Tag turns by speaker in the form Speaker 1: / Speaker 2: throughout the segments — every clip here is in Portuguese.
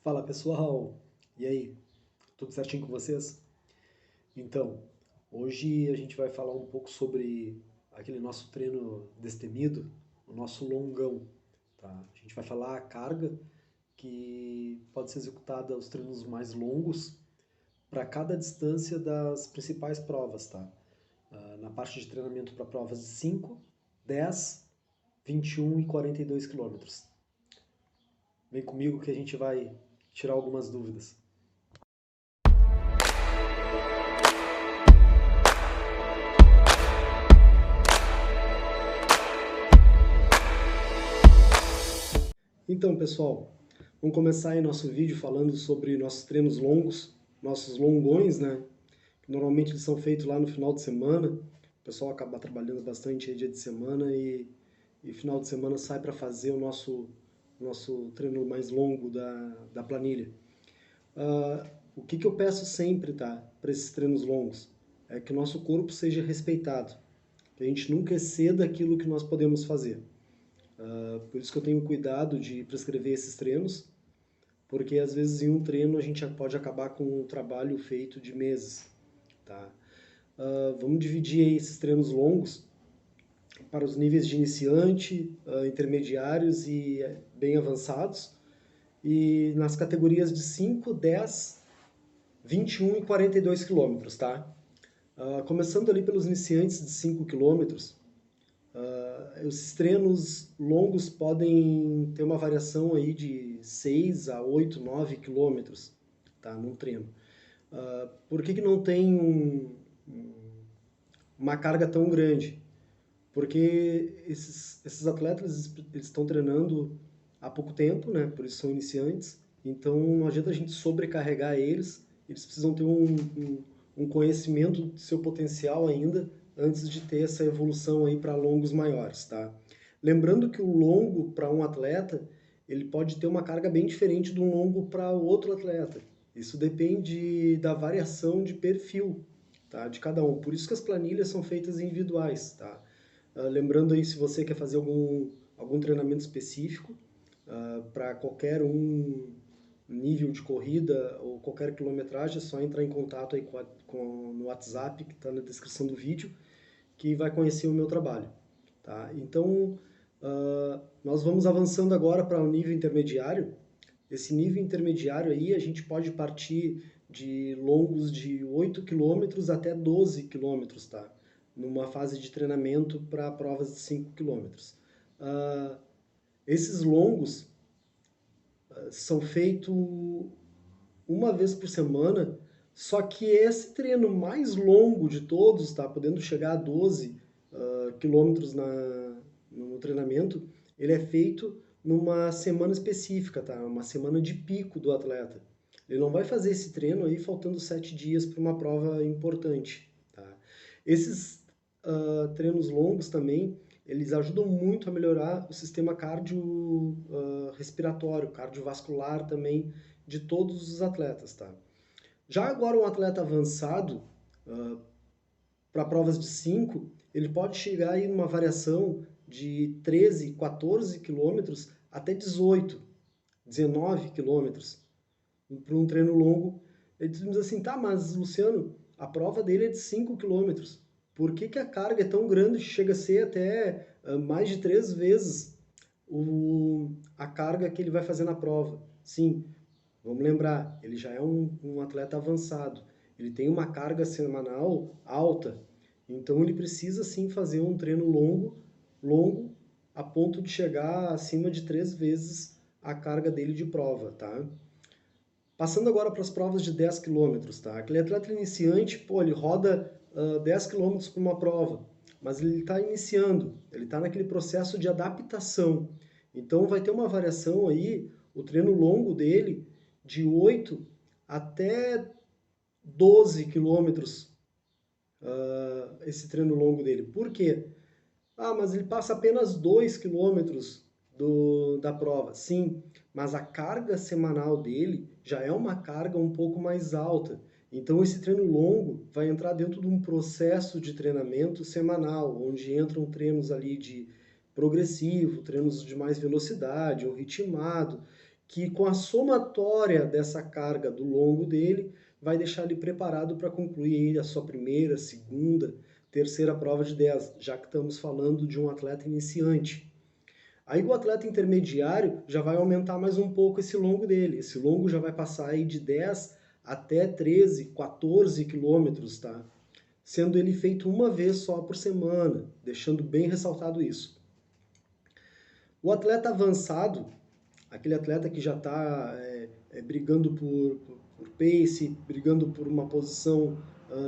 Speaker 1: Fala pessoal, e aí, tudo certinho com vocês? Então, hoje a gente vai falar um pouco sobre aquele nosso treino destemido, o nosso longão, tá? A gente vai falar a carga que pode ser executada os treinos mais longos para cada distância das principais provas, tá? Na parte de treinamento para provas de 5, 10, 21 e 42 quilômetros. Vem comigo que a gente vai tirar algumas dúvidas. Então, pessoal, vamos começar aí nosso vídeo falando sobre nossos treinos longos, nossos longões, né? Normalmente eles são feitos lá no final de semana. O pessoal acaba trabalhando bastante aí dia de semana e final de semana sai para fazer o nosso treino mais longo da planilha. O que eu peço sempre, tá, para esses treinos longos? É que o nosso corpo seja respeitado, que a gente nunca exceda aquilo que nós podemos fazer. Por isso que eu tenho cuidado de prescrever esses treinos, porque às vezes em um treino a gente pode acabar com um trabalho feito de meses, tá? Vamos dividir aí esses treinos longos para os níveis de iniciante, intermediários e bem avançados, e nas categorias de 5, 10, 21 e 42 quilômetros, tá? Começando ali pelos iniciantes de 5 quilômetros, esses treinos longos podem ter uma variação aí de 6 a 8, 9 quilômetros, tá, num treino. Por que não tem uma carga tão grande? Porque esses atletas eles estão treinando há pouco tempo, né? Por isso são iniciantes. Então não adianta a gente sobrecarregar eles. Eles precisam ter um conhecimento do seu potencial ainda antes de ter essa evolução aí para longos maiores, tá? Lembrando que o longo para um atleta ele pode ter uma carga bem diferente de um longo para outro atleta. Isso depende da variação de perfil, tá? De cada um. Por isso que as planilhas são feitas individuais, tá? Lembrando aí, se você quer fazer algum treinamento específico para qualquer nível de corrida ou qualquer quilometragem, é só entrar em contato aí no WhatsApp que está na descrição do vídeo, que vai conhecer o meu trabalho. Tá? Então, nós vamos avançando agora para o nível intermediário. Esse nível intermediário aí, a gente pode partir de longos de 8 quilômetros até 12 quilômetros, tá? Numa fase de treinamento para provas de 5 quilômetros. Esses longos são feitos uma vez por semana, só que esse treino mais longo de todos, tá? Podendo chegar a 12 quilômetros no treinamento, ele é feito numa semana específica, tá? Uma semana de pico do atleta. Ele não vai fazer esse treino aí faltando 7 dias para uma prova importante, tá? Esses treinos longos também, eles ajudam muito a melhorar o sistema cardiorrespiratório, cardiovascular também de todos os atletas, tá? Já agora um atleta avançado, para provas de 5, ele pode chegar aí numa variação de 13, 14 quilômetros até 18, 19 quilômetros para um treino longo. Ele diz assim, tá, mas Luciano, a prova dele é de 5 quilômetros. Por que a carga é tão grande que chega a ser até mais de 3 vezes a carga que ele vai fazer na prova? Sim, vamos lembrar, ele já é um atleta avançado. Ele tem uma carga semanal alta, então ele precisa sim fazer um treino longo, a ponto de chegar acima de 3 vezes a carga dele de prova, tá? Passando agora para as provas de 10 quilômetros, tá? Aquele atleta iniciante, pô, ele roda 10 quilômetros para uma prova, mas ele está iniciando, ele está naquele processo de adaptação. Então vai ter uma variação aí, o treino longo dele, de 8 até 12 quilômetros, esse treino longo dele. Por quê? Ah, mas ele passa apenas 2 quilômetros da prova. Sim, mas a carga semanal dele já é uma carga um pouco mais alta. Então, esse treino longo vai entrar dentro de um processo de treinamento semanal, onde entram treinos ali de progressivo, treinos de mais velocidade ou ritmado, que com a somatória dessa carga do longo dele, vai deixar ele preparado para concluir a sua primeira, segunda, terceira prova de 10, já que estamos falando de um atleta iniciante. Aí o atleta intermediário já vai aumentar mais um pouco esse longo dele. Esse longo já vai passar aí de 10 até 13, 14 quilômetros, tá? Sendo ele feito uma vez só por semana, deixando bem ressaltado isso. O atleta avançado, aquele atleta que já está brigando por pace, brigando por uma posição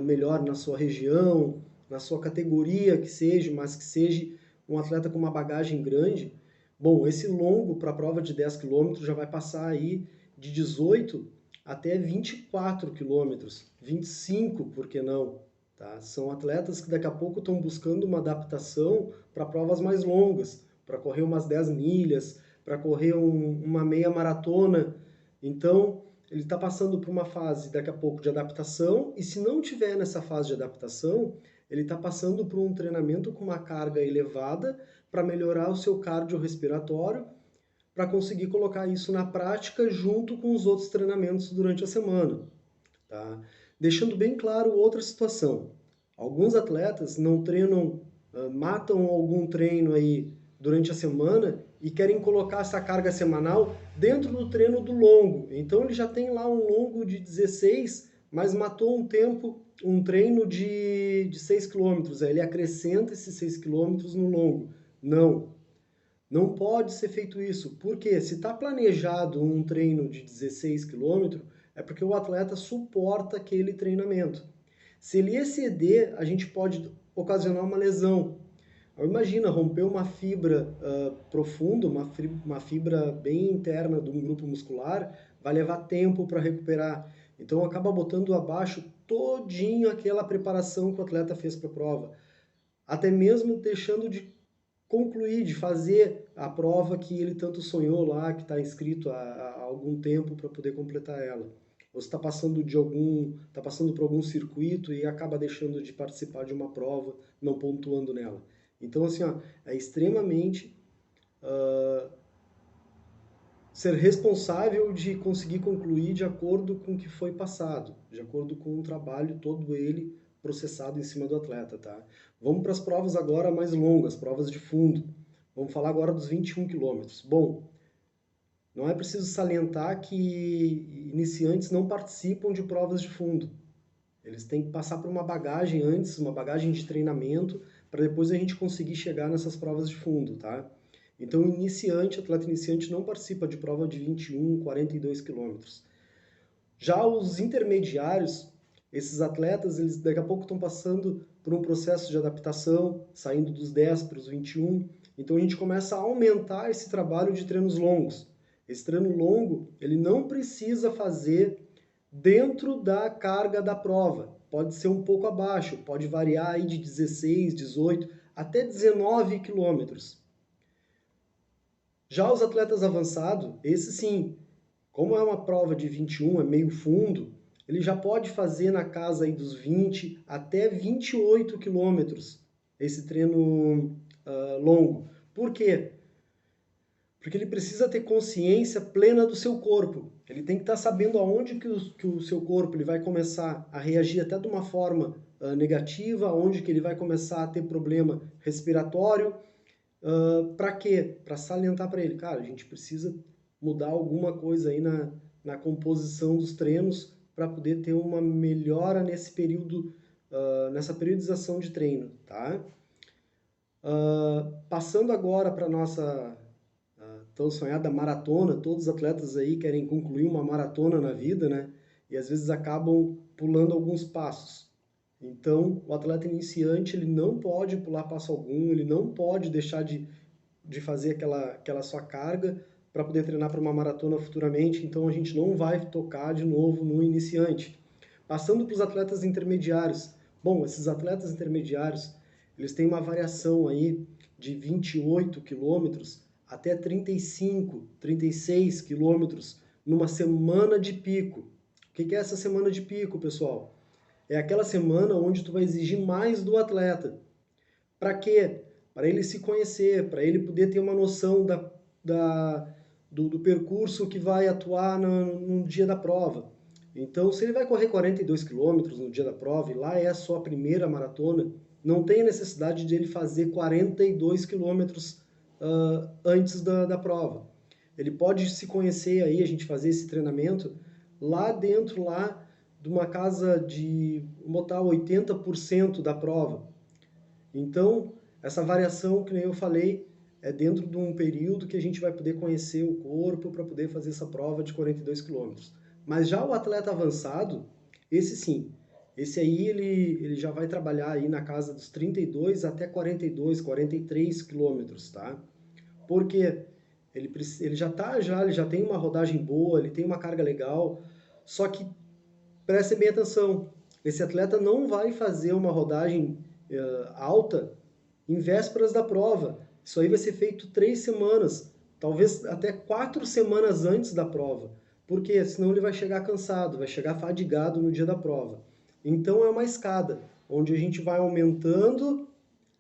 Speaker 1: melhor na sua região, na sua categoria que seja, mas que seja um atleta com uma bagagem grande, bom, esse longo para a prova de 10 km já vai passar aí de 18 até 24 quilômetros, 25, por que não? Tá? São atletas que daqui a pouco estão buscando uma adaptação para provas mais longas, para correr umas 10 milhas, para correr uma meia maratona. Então, ele está passando por uma fase daqui a pouco de adaptação, e se não tiver nessa fase de adaptação, ele está passando por um treinamento com uma carga elevada para melhorar o seu cardiorrespiratório, para conseguir colocar isso na prática junto com os outros treinamentos durante a semana. Tá? Deixando bem claro outra situação. Alguns atletas não treinam, matam algum treino aí durante a semana e querem colocar essa carga semanal dentro do treino do longo. Então ele já tem lá um longo de 16, mas matou um treino de 6 km. Aí ele acrescenta esses 6 km no longo. Não pode ser feito isso. Porque se está planejado um treino de 16 km, é porque o atleta suporta aquele treinamento. Se ele exceder, a gente pode ocasionar uma lesão. Imagina, romper uma fibra profunda, uma fibra bem interna de um grupo muscular, vai levar tempo para recuperar. Então acaba botando abaixo todinho aquela preparação que o atleta fez para a prova. Até mesmo deixando de concluir, de fazer a prova que ele tanto sonhou lá, que está inscrito há algum tempo para poder completar ela. Ou está passando está passando por algum circuito e acaba deixando de participar de uma prova, não pontuando nela. Então, assim, é extremamente ser responsável de conseguir concluir de acordo com o que foi passado, de acordo com o trabalho todo ele processado em cima do atleta, tá? Vamos para as provas agora mais longas, provas de fundo. Vamos falar agora dos 21 quilômetros. Bom, não é preciso salientar que iniciantes não participam de provas de fundo. Eles têm que passar por uma bagagem antes, uma bagagem de treinamento, para depois a gente conseguir chegar nessas provas de fundo, tá? Então, atleta iniciante não participa de prova de 21, 42 quilômetros. Já os intermediários, esses atletas, eles daqui a pouco estão passando por um processo de adaptação, saindo dos 10 para os 21. Então, a gente começa a aumentar esse trabalho de treinos longos. Esse treino longo, ele não precisa fazer dentro da carga da prova. Pode ser um pouco abaixo, pode variar aí de 16, 18, até 19 quilômetros. Já os atletas avançados, esse sim, como é uma prova de 21, é meio fundo, ele já pode fazer na casa aí dos 20 até 28 quilômetros esse treino longo. Por quê? Porque ele precisa ter consciência plena do seu corpo. Ele tem que estar sabendo aonde que o seu corpo ele vai começar a reagir até de uma forma negativa, aonde que ele vai começar a ter problema respiratório. Para quê? Para salientar para ele, cara, a gente precisa mudar alguma coisa aí na composição dos treinos para poder ter uma melhora nesse período, nessa periodização de treino, tá? Passando agora para a nossa tão sonhada maratona, todos os atletas aí querem concluir uma maratona na vida, né? E às vezes acabam pulando alguns passos. Então, o atleta iniciante, ele não pode pular passo algum, ele não pode deixar de fazer aquela sua carga para poder treinar para uma maratona futuramente. Então, a gente não vai tocar de novo no iniciante. Passando para os atletas intermediários. Bom, esses atletas intermediários, eles têm uma variação aí de 28 quilômetros até 35, 36 quilômetros numa semana de pico. O que é essa semana de pico, pessoal? É aquela semana onde tu vai exigir mais do atleta. Para quê? Para ele se conhecer, para ele poder ter uma noção do percurso que vai atuar no dia da prova. Então, se ele vai correr 42 quilômetros no dia da prova e lá é a sua primeira maratona, não tem a necessidade de ele fazer 42 quilômetros antes da prova. Ele pode se conhecer aí, a gente fazer esse treinamento lá dentro lá de uma casa de, vamos botar 80% da prova. Então, essa variação, que nem eu falei, é dentro de um período que a gente vai poder conhecer o corpo para poder fazer essa prova de 42 quilômetros. Mas já o atleta avançado, esse sim, esse aí ele já vai trabalhar aí na casa dos 32 até 42, 43 quilômetros, tá? Porque ele ele já tem uma rodagem boa, ele tem uma carga legal, só que prestem bem atenção, esse atleta não vai fazer uma rodagem alta em vésperas da prova. Isso aí vai ser feito 3 semanas, talvez até 4 semanas antes da prova. Porque senão ele vai chegar cansado, vai chegar fadigado no dia da prova. Então é uma escada, onde a gente vai aumentando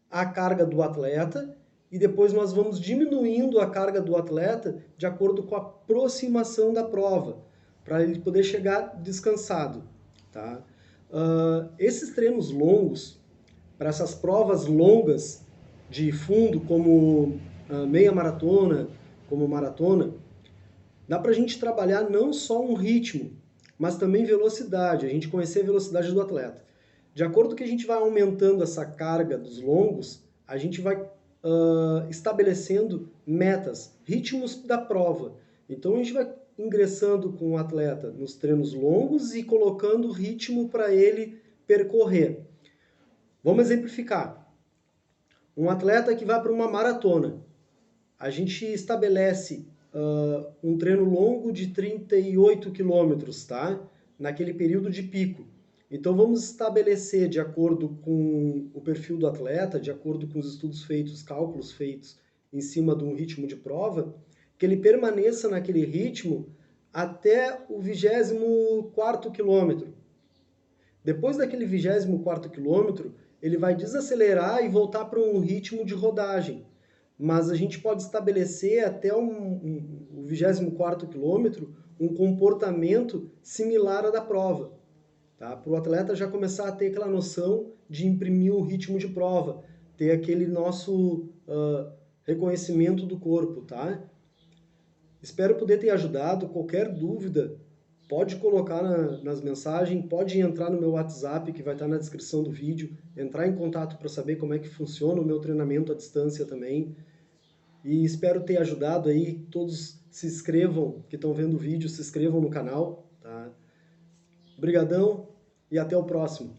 Speaker 1: a carga do atleta e depois nós vamos diminuindo a carga do atleta de acordo com a aproximação da prova, para ele poder chegar descansado. Tá? Esses treinos longos, para essas provas longas de fundo, como meia maratona, como maratona, dá para a gente trabalhar não só um ritmo, mas também velocidade, a gente conhecer a velocidade do atleta. De acordo com que a gente vai aumentando essa carga dos longos, a gente vai estabelecendo metas, ritmos da prova. Então a gente vai ingressando com o atleta nos treinos longos e colocando ritmo para ele percorrer. Vamos exemplificar. Um atleta que vai para uma maratona, a gente estabelece um treino longo de 38 quilômetros, tá? Naquele período de pico. Então vamos estabelecer, de acordo com o perfil do atleta, de acordo com os estudos feitos, cálculos feitos em cima de um ritmo de prova, que ele permaneça naquele ritmo até o 24º quilômetro. Depois daquele 24º quilômetro, ele vai desacelerar e voltar para um ritmo de rodagem. Mas a gente pode estabelecer até o 24º quilômetro um comportamento similar à da prova, tá? Para o atleta já começar a ter aquela noção de imprimir o ritmo de prova, ter aquele nosso reconhecimento do corpo, tá? Espero poder ter ajudado. Qualquer dúvida, pode colocar nas mensagens, pode entrar no meu WhatsApp, que vai estar na descrição do vídeo, entrar em contato para saber como é que funciona o meu treinamento à distância também. E espero ter ajudado aí. Todos se inscrevam, que estão vendo o vídeo, se inscrevam no canal, tá? Obrigadão e até o próximo.